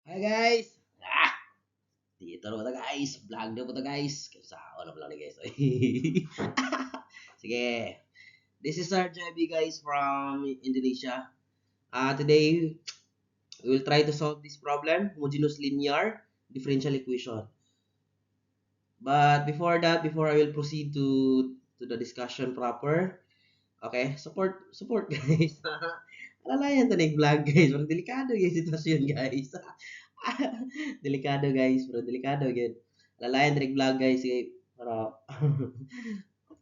Hi guys! Ah! Dito na po to guys. Vlog na po to guys. Sa wala lang ni guys. Sige. This is our JB guys from Indonesia. Today we will try to solve this problem, homogeneous linear differential equation. But before I will proceed to the discussion proper. Okay, support guys. Alalayan to vlog guys. Parang delikado guys sitwasyon guys. Delikado guys, bro. Delikado gid. Lalayan direct vlog guys sige para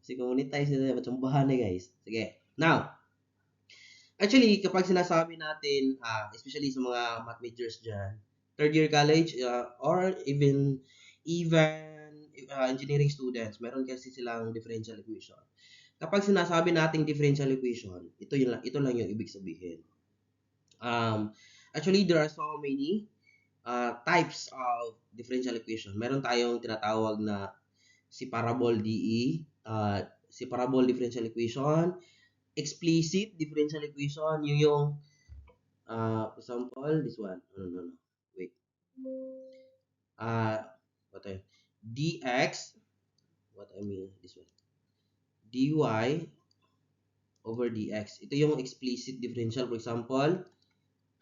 si monetize na matsambahan na guys. Sige. Now, actually kapag sinasabi natin especially sa mga math majors diyan, third year college or even engineering students, meron kasi silang differential equation. Kapag sinasabi nating differential equation, ito lang yung ibig sabihin. Actually there are so many types of differential equation. Meron tayong tinatawag na si parabol DE, si parabol differential equation, explicit differential equation, yung example, this one. No. Wait. What I dx, what I mean, this one. dy over dx. Ito yung explicit differential. For example,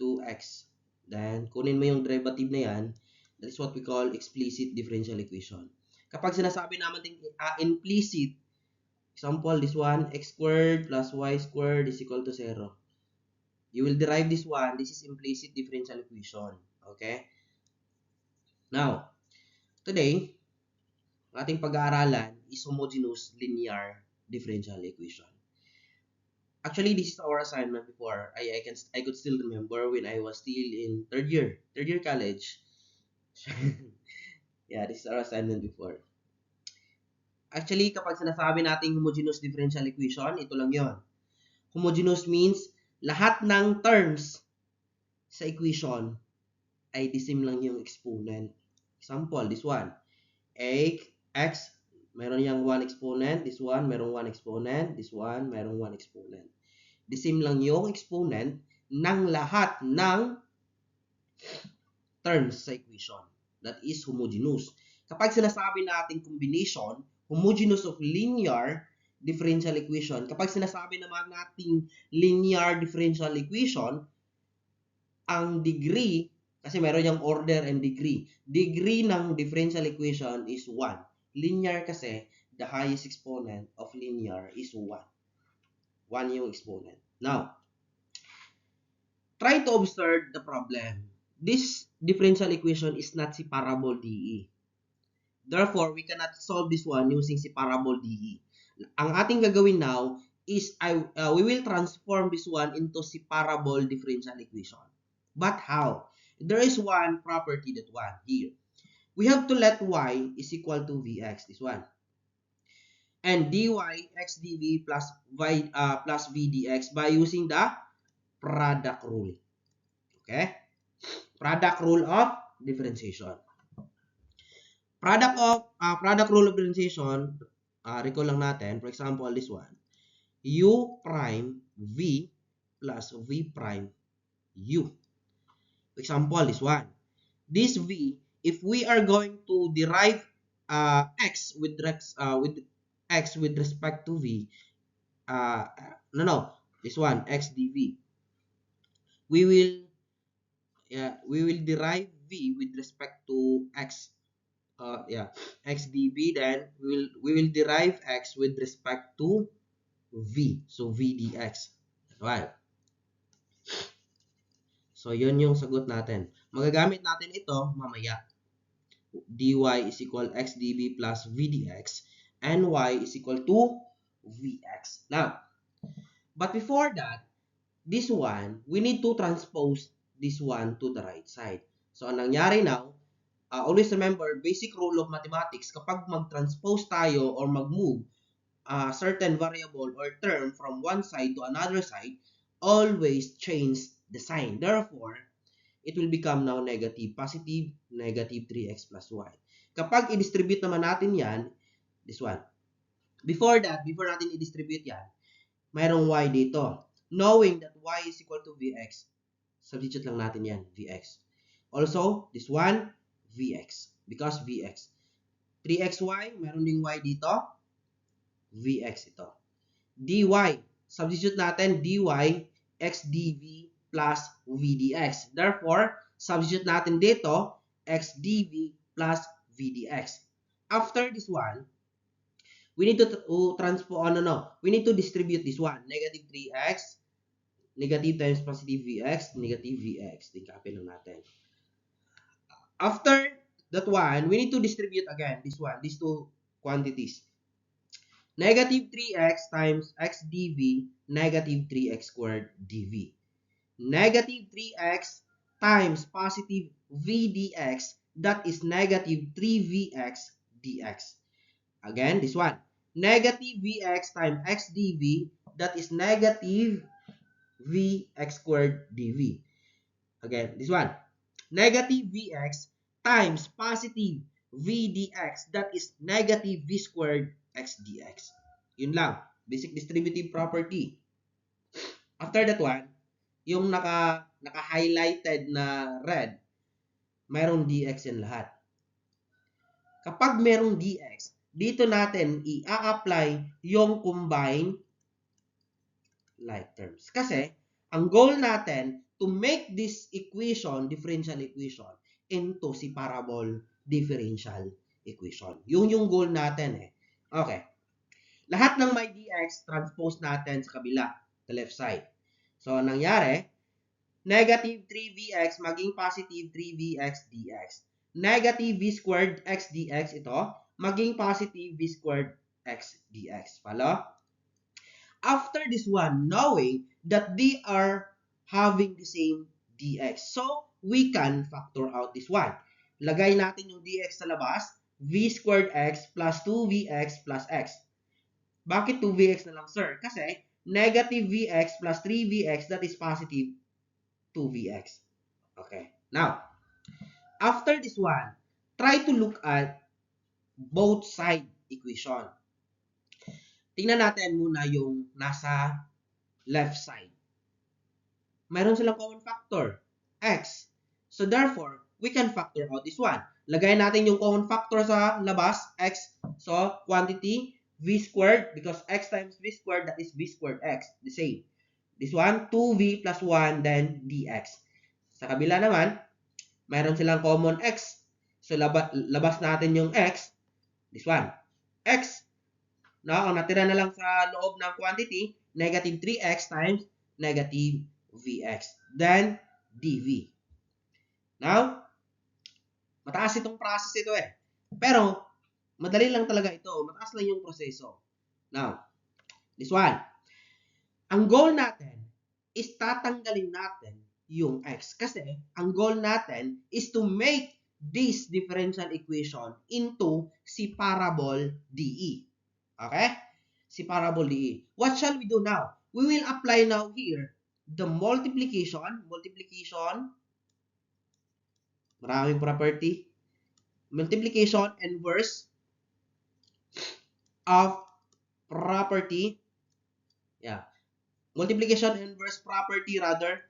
2x. Then, kunin mo yung derivative na yan. That is what we call explicit differential equation. Kapag sinasabi naman implicit, example, this one, x squared plus y squared is equal to 0. You will derive this one. This is implicit differential equation. Okay? Now, today, ang ating pag-aaralan is homogeneous linear differential equation. Actually, this is our assignment before. I could still remember when I was still in third year college. Yeah, this is our assignment before. Actually, kapag sinasabi nating homogeneous differential equation, ito lang yon. Homogeneous means lahat ng terms sa equation ay the same lang yung exponent. Example, this one. X, meron yang 1 exponent. This one, merong 1 exponent. This one, merong 1 exponent. The same lang yung exponent ng lahat ng terms sa equation. That is homogeneous. Kapag sinasabi natin combination, homogeneous of linear differential equation, kapag sinasabi naman natin linear differential equation, ang degree, kasi meron yung order and degree. Degree ng differential equation is 1. Linear kasi, the highest exponent of linear is 1. 1 yung exponent. Now, try to observe the problem. This differential equation is not si parabol DE. Therefore, we cannot solve this one using si parabol DE. Ang ating gagawin now is we will transform this one into si parabol differential equation. But how? There is one property that one here. We have to let y is equal to vx, this one. And dy x dv plus v dx by using the product rule. Okay? Product rule of differentiation. Product rule of differentiation, recall lang natin, for example, this one. U prime v plus v prime u. Example, this one. This v, if we are going to derive x with x with respect to v, this one, x dv. We will derive v with respect to x. X dv, then we will derive x with respect to v. So v dx. Right. So yun yung sagot natin. Magagamit natin ito mamaya. dy is equal x dv plus v dx and y is equal to vx. Now, but before that, this one, we need to transpose this one to the right side. So ang nangyari now, always remember, basic rule of mathematics, kapag mag-transpose tayo or mag-move a certain variable or term from one side to another side, always change the sign. Therefore, it will become now negative, positive, negative 3x plus y. Kapag i-distribute naman natin yan, this one. Before natin i-distribute yan, mayroong y dito. Knowing that y is equal to vx, substitute lang natin yan, vx. Also, this one, Vx. Because Vx. 3xy, meron ding y dito. Vx ito. dy. Substitute natin dy x dv plus v dx. Therefore, substitute natin dito x dv plus v dx. After this one, we need to transform, we need to distribute this one. Negative 3x, negative times positive vx, negative vx. Copy lang natin. After that one, we need to distribute again this one, these two quantities. Negative 3x times x dv, negative 3x squared dv. Negative 3x times positive v dx, that is negative 3vx dx. Again, this one. Negative vx times x dv, that is negative vx squared dv. Again, this one. Negative vx times positive v dx, that is negative v squared x dx. Yun lang. Basic distributive property. After that one, yung naka-highlighted na red, mayroong dx yan lahat. Kapag mayroong dx, dito natin i-apply yung combined like terms. Kasi, ang goal natin to make this equation, differential equation, into separable differential equation. Yung goal natin eh. Okay. Lahat ng may dx, transpose natin sa kabila, the left side. So, nangyari, negative 3vx maging positive 3vx dx. Negative v squared x dx ito, maging positive v squared x dx. Follow? After this one, knowing that they are having the same dx, so we can factor out this one. Lagay natin yung dx sa labas, v squared x plus 2vx plus x. Bakit 2vx na lang, sir? Kasi negative vx plus 3vx, that is positive 2vx. Okay. Now, after this one, try to look at both side equation. Tingnan natin muna yung nasa left side. Mayroon silang common factor, x. So therefore, we can factor out this one. Lagay natin yung common factor sa labas, x. So, quantity, v squared, because x times v squared, that is v squared x, the same. This one, 2v plus 1, then dx. Sa kabila naman, mayroon silang common x. So, labas natin yung x. This one, x. Now, ang natira na lang sa loob ng quantity, negative 3x times negative vx. Then, dv. Now, mataas itong process ito eh. Pero, madali lang talaga ito. Mataas lang yung proseso. Now, this one. Ang goal natin is tatanggalin natin yung x. Kasi, ang goal natin is to make this differential equation into separable DE. Okay? Separable DE. What shall we do now? We will apply now here the multiplication, maraming property, multiplication inverse of property, multiplication inverse property rather,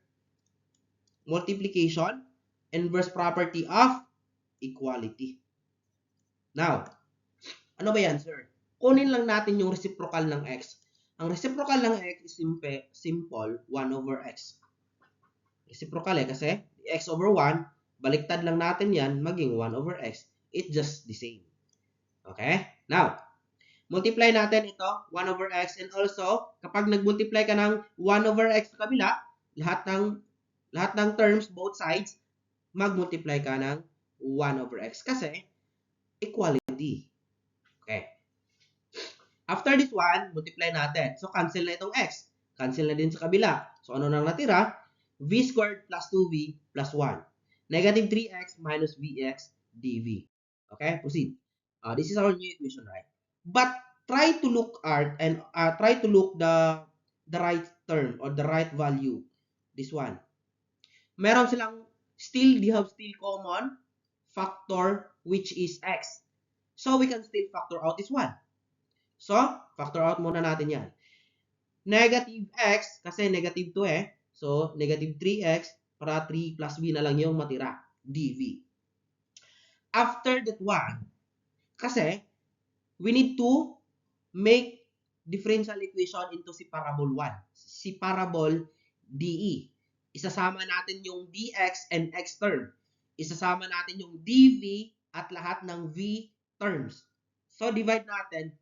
multiplication inverse property of equality. Now, ano ba yan, sir? Kunin lang natin yung reciprocal ng x. Ang reciprocal ng x is simple 1 over x. Reciprocal eh, kasi x over 1, baliktad lang natin yan, maging 1 over x. It's just the same. Okay? Now, multiply natin ito, 1 over x, and also, kapag nag-multiply ka ng 1 over x sa kabila, lahat ng terms, both sides, mag-multiply ka ng 1 over x. Kasi, equality. Okay. After this one, multiply natin. So, cancel na itong x. Cancel na din sa kabila. So, ano nang natira? V squared plus 2v plus 1. Negative 3x minus vx dv. Okay, proceed. This is our new equation, right? But try to look at and try to look the right term or the right value. This one. Meron silang they have still common factor which is x. So we can still factor out this one. So, factor out muna natin yan. Negative x, kasi negative 2 eh. So, negative 3x para 3 plus b na lang yung matira. dv. After that one, kasi we need to make differential equation into separable 1. Separable DE. Isasama natin yung dx and x term. Isasama natin yung dv at lahat ng v terms. So, divide natin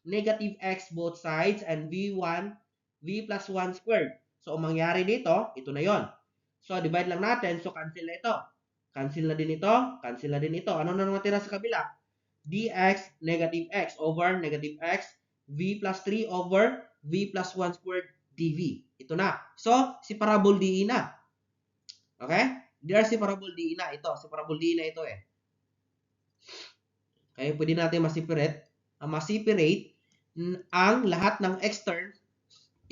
negative x both sides and v1, v plus 1 squared. So, ang mangyari dito, ito na yon. So, divide lang natin. So, cancel na ito. Cancel na din ito. Cancel na din ito. Ano na natira sa kabila? Dx negative x over negative x v plus 3 over v plus 1 squared dv. Ito na. So, separable DE na. Okay? They are separable DE na. Ito, separable DE na ito eh. Okay, pwede natin ma-separate ang lahat ng x terms,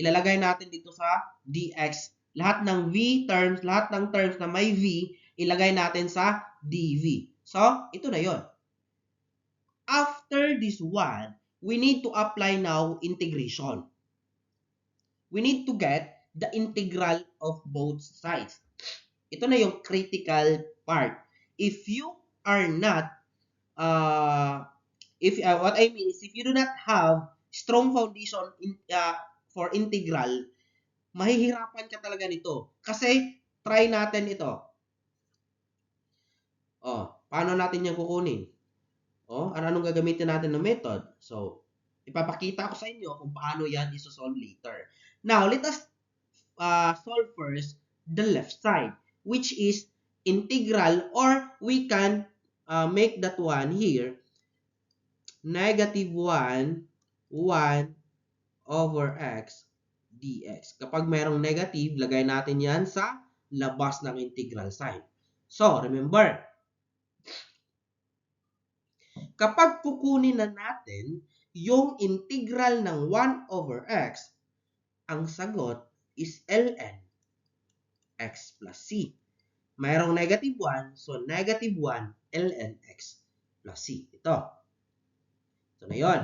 ilalagay natin dito sa dx. Lahat ng v terms, lahat ng terms na may v, ilagay natin sa dv. So, ito na yon. After this one, we need to apply now integration. We need to get the integral of both sides. Ito na yung critical part. If you are not, what I mean is, if you do not have strong foundation for integral, mahihirapan ka talaga nito. Kasi, try natin ito. Paano natin yan kukunin? Anong gagamitin natin na method? So, ipapakita ko sa inyo kung paano yan isosolve later. Now, let us solve first the left side, which is integral, or we can make that one here, negative 1 over x dx. Kapag mayroong negative, lagay natin yan sa labas ng integral sign. So, remember, kapag kukunin na natin yung integral ng 1 over x, ang sagot is ln x plus c. Mayroong negative 1, so negative 1 ln x plus c. Ito na yun.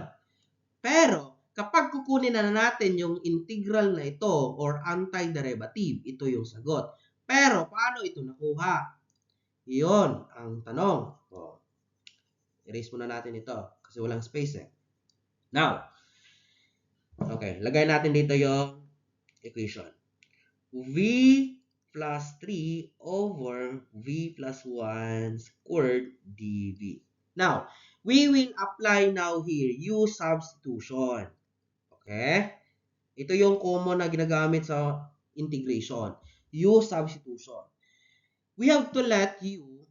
Pero, kapag kukunin na natin yung integral na ito or antiderivative, ito yung sagot. Pero, paano ito nakuha? Iyon ang tanong. Erase muna natin ito kasi walang space eh. Now, okay, lagay natin dito yung equation. V plus 3 over v plus 1 squared dv. Now, we will apply now here u substitution. Okay? Ito yung common na ginagamit sa integration. U substitution. We have to let u,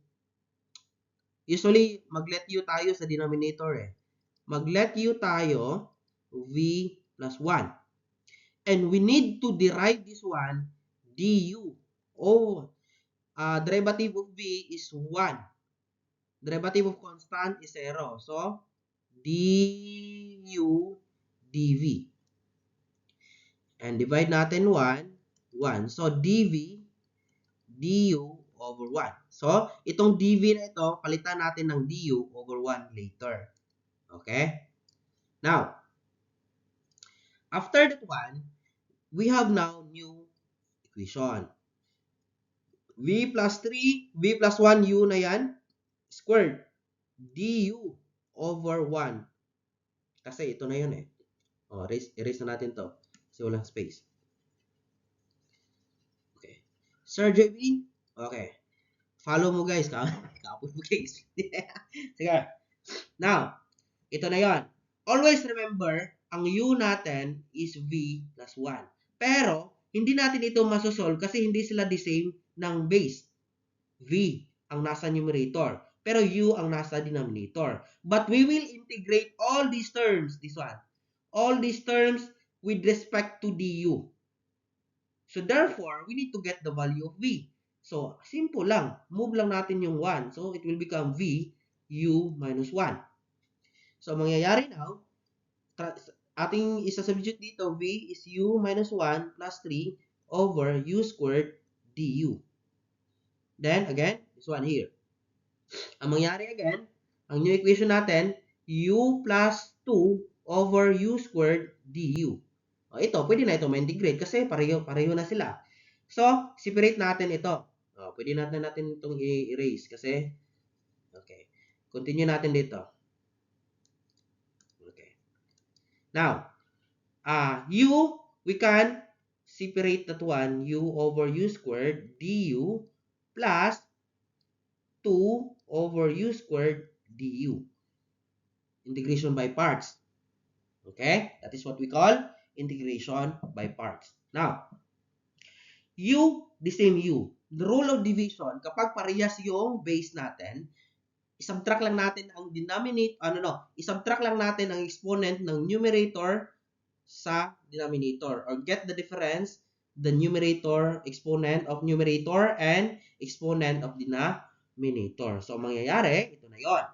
usually mag-let u tayo sa denominator eh. Mag-let u tayo v plus 1. And we need to derive this one du. Derivative of v is 1. Derivative of constant is 0. So, du dv. And divide natin 1. So, dv du over 1. So, itong dv na ito, palitan natin ng du over 1 later. Okay? Now, after that one, we have now new equation. V plus 3, V plus 1, U na yan, squared, du over 1. Kasi ito na yun eh. Erase na natin to. Kasi walang space. Okay. Sir JB? Okay. Follow mo guys. Kapos mo guys. Sige. Now, ito na yon. Always remember, ang U natin is V plus 1. Pero, hindi natin ito masosolve kasi hindi sila the same ng base. V ang nasa numerator, pero U ang nasa denominator. But we will integrate all these terms, this one. All these terms with respect to du. So therefore, we need to get the value of V. So, simple lang. Move lang natin yung 1. So, it will become V U minus 1. So, mangyayari now, ating isa-substitute dito, V is U minus 1 plus 3 over U squared du. Then, again, this one here. Ang mangyari again, ang new equation natin, U plus 2 over U squared du. Ito, pwede na ito ma-integrate kasi pareho na sila. So, separate natin ito. Pwede natin itong i-erase kasi, okay. Continue natin dito. Okay. Now, we can separate that one, u over u squared du plus 2 over u squared du. Integration by parts. Okay? That is what we call integration by parts. Now, the same u. The rule of division, kapag parehas yung base natin, isubtract lang natin ang denominator, isubtract lang natin ang exponent ng numerator sa denominator, or get the difference, the numerator, exponent of numerator, and exponent of denominator. So, mangyayari, ito na yon.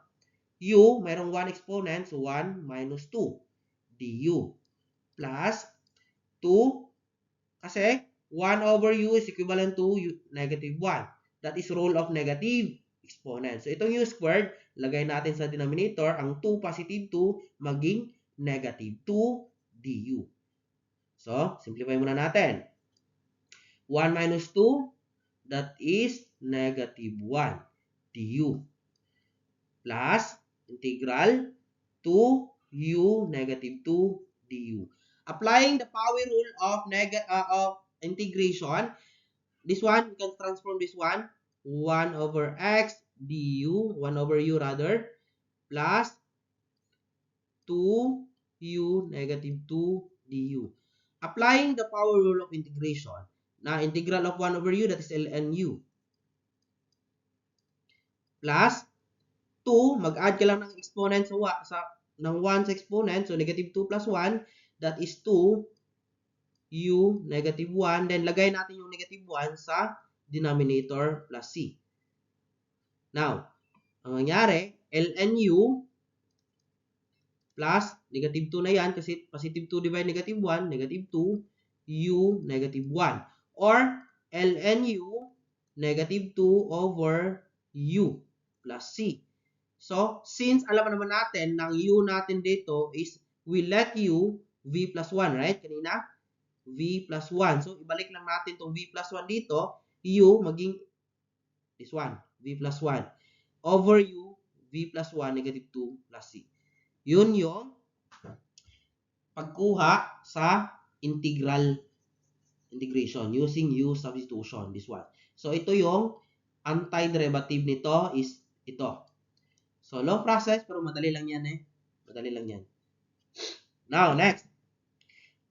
U, mayroong 1 exponent, so 1 minus 2 du plus 2, kasi 1 over u is equivalent to negative 1. That is rule of negative exponent. So, itong u squared, lagay natin sa denominator, ang 2 positive 2 maging negative 2 du. So, simplify muna natin. 1 minus 2, that is negative 1 du. Plus, integral 2u negative 2 du. Applying the power rule of integration, this one, we can transform this one, 1 over x du, 1 over u rather, plus 2u negative 2 du. Applying the power rule of integration, na integral of 1 over u, that is ln u, plus 2, mag-add ka lang ng exponent ng 1 sa exponent, so negative 2 plus 1, that is 2 u negative 1, then lagay natin yung negative 1 sa denominator plus c. Now, ang mangyari, ln u plus negative 2 na yan kasi positive 2 divide negative 1, negative 2 u negative 1, or ln u negative 2 over u plus c. So, since alam naman natin ng u natin dito is we let u v plus 1, right? Kanina, v plus 1. So, ibalik lang natin itong v plus 1 dito, u maging this one, v plus 1, over u, v plus 1, negative 2 plus c. Yun yung pagkuha sa integration using u substitution, this one. So, ito yung antiderivative nito is ito. So, long process, pero madali lang yan eh. Madali lang yan. Now, next.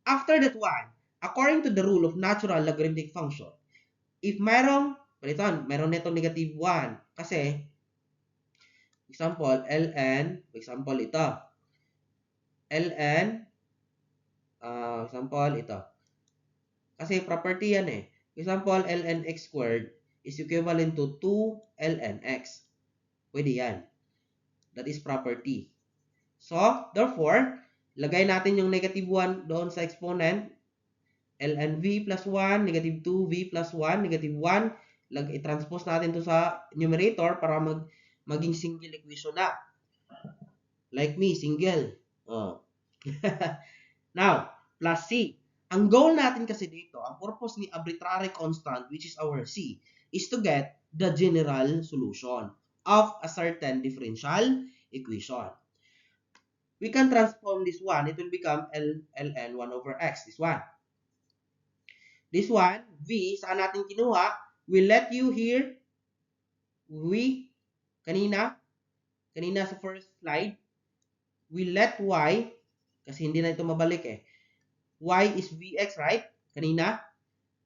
After that one, according to the rule of natural logarithmic function, if meron netong negative 1, kasi, example, ln, example, ito. ln, example, ito. Kasi property yan eh. Example, ln x squared is equivalent to 2 ln x. Pwede yan. That is property. So, therefore, lagay natin yung negative 1 doon sa exponent. ln v plus 1, negative 2v plus 1, negative 1. I-transpose natin to sa numerator para maging single equation na. Like me, single. Now, plus c. Ang goal natin kasi dito, ang purpose ni arbitrary constant, which is our c, is to get the general solution of a certain differential equation. We can transform this one. It will become ln 1 over x. This one. This one, v, saan natin kinuha? We let you here. Kanina sa first slide, we let y, kasi hindi na ito mabalik eh. Y is vx, right? Kanina.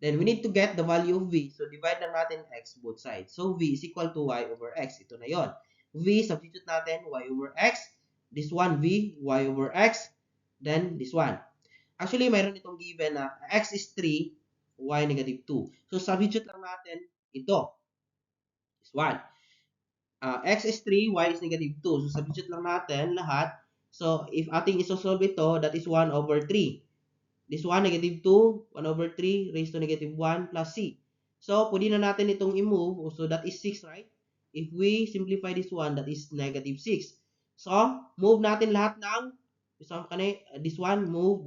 Then, we need to get the value of v. So, divide lang natin x both sides. So, v is equal to y over x. Ito na yon. V, substitute natin y over x. This one, v, y over x. Then, this one. Actually, mayroon itong given na x is 3, y negative 2. So, substitute lang natin ito. This one. X is 3, y is negative 2. So, substitute lang natin lahat. So, if ating isosolve ito, that is 1 over 3. This one, negative 2, 1 over 3 raised to negative 1 plus c. So, pwede na natin itong i-move. So, that is 6, right? If we simplify this one, that is negative 6. So, move natin lahat ng this one, move.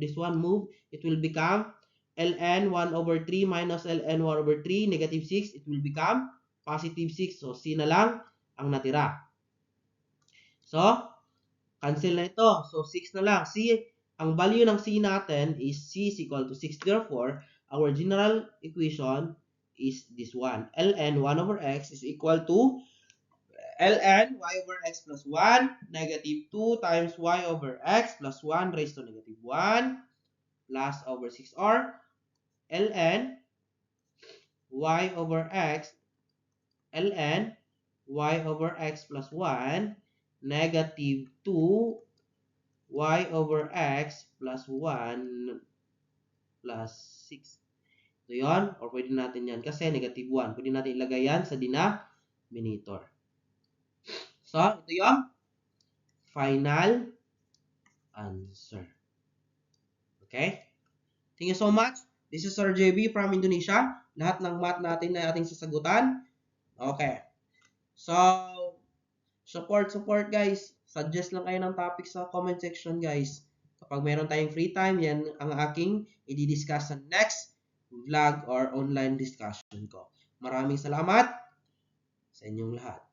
It will become ln 1 over 3 minus ln 1 over 3, negative 6, it will become positive 6. So, C na lang ang natira. So, cancel na ito. So, 6 na lang. C, ang value ng C natin is C is equal to 6. Therefore, our general equation is this one. ln 1 over x is equal to ln y over x plus 1, negative 2 times y over x plus 1 raised to negative 1 plus over 6, or ln y over x ln y over x plus 1 negative 2 y over x plus 1 plus 6. So, yun. Or pwede natin yan kasi negative 1. Pwede natin ilagay yan sa denominator. So, ito yung final answer. Okay? Thank you so much. This is Sir JB from Indonesia. Lahat ng math natin na ating sasagutan. Okay. So, support guys. Suggest lang kayo ng topic sa comment section guys. Kapag meron tayong free time, yan ang aking i-discuss sa next vlog or online discussion ko. Maraming salamat sa inyong lahat.